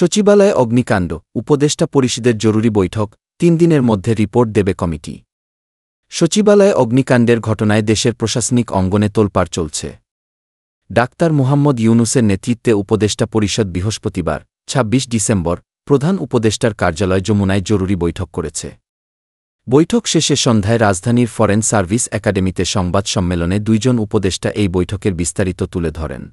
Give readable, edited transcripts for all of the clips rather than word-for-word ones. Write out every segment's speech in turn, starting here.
সচিবালয়ে অগ্নিকাণ্ড, উপদেষ্টা পরিষদের জরুরি বৈঠক, ৩ দিনের মধ্যে রিপোর্ট দেবে কমিটি। সচিবালয়ে অগ্নিকাণ্ডের ঘটনায় দেশের প্রশাসনিক অঙ্গনে তোলপাড় চলছে। ডাক্তার মুহাম্মদ ইউনূসের নেতৃত্বে উপদেষ্টা পরিষদ বৃহস্পতিবার ২৬ ডিসেম্বর প্রধান উপদেষ্টার কার্যালয় যমুনায় জরুরি বৈঠক করেছে। বৈঠক শেষে সন্ধ্যায় রাজধানীর ফরেন সার্ভিস একাডেমিতে সংবাদ সম্মেলনে ২ জন উপদেষ্টা এই বৈঠকের বিস্তারিত তুলে ধরেন।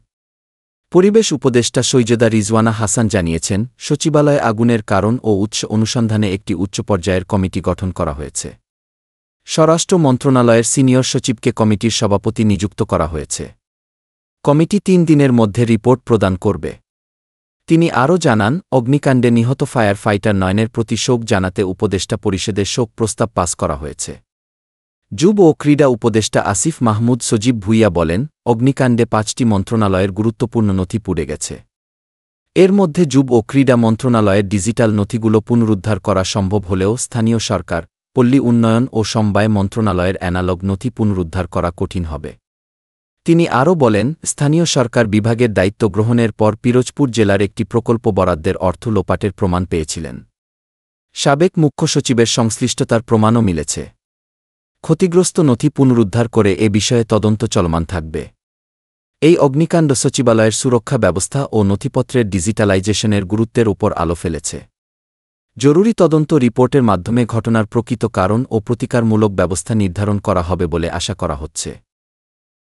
পরিবেশ উপদেষ্টা সৈয়দা রিজওয়ানা হাসান জানিয়েছেন, সচিবালয়ে আগুনের কারণ ও উৎস অনুসন্ধানে একটি উচ্চ পর্যায়ের কমিটি গঠন করা হয়েছে। স্বরাষ্ট্র মন্ত্রণালয়ের সিনিয়র সচিবকে কমিটির সভাপতি নিযুক্ত করা হয়েছে। কমিটি ৩ দিনের মধ্যে রিপোর্ট প্রদান করবে। তিনি আরও জানান, অগ্নিকাণ্ডে নিহত ফায়ার ফাইটার নয়নের প্রতি শোক জানাতে উপদেষ্টা পরিষদের শোক প্রস্তাব পাস করা হয়েছে। যুব ও ক্রীড়া উপদেষ্টা আসিফ মাহমুদ সজীব ভুইয়া বলেন, অগ্নিকাণ্ডে ৫টি মন্ত্রণালয়ের গুরুত্বপূর্ণ নথি পুড়ে গেছে। এর মধ্যে যুব ও ক্রীড়া মন্ত্রণালয়ের ডিজিটাল নথিগুলো পুনরুদ্ধার করা সম্ভব হলেও স্থানীয় সরকার, পল্লী উন্নয়ন ও সমবায় মন্ত্রণালয়ের অ্যানালগ নথি পুনরুদ্ধার করা কঠিন হবে। তিনি আরও বলেন, স্থানীয় সরকার বিভাগের দায়িত্ব গ্রহণের পর পিরোজপুর জেলার একটি প্রকল্প বরাদ্দের অর্থ লোপাটের প্রমাণ পেয়েছিলেন। সাবেক মুখ্য সচিবের সংশ্লিষ্টতার প্রমাণও মিলেছে। ক্ষতিগ্রস্ত নথি পুনরুদ্ধার করে এ বিষয়ে তদন্ত চলমান থাকবে। এই অগ্নিকাণ্ড সচিবালয়ের সুরক্ষা ব্যবস্থা ও নথিপত্রের ডিজিটালাইজেশনের গুরুত্বের উপর আলো ফেলেছে। জরুরি তদন্ত রিপোর্টের মাধ্যমে ঘটনার প্রকৃত কারণ ও প্রতিকারমূলক ব্যবস্থা নির্ধারণ করা হবে বলে আশা করা হচ্ছে।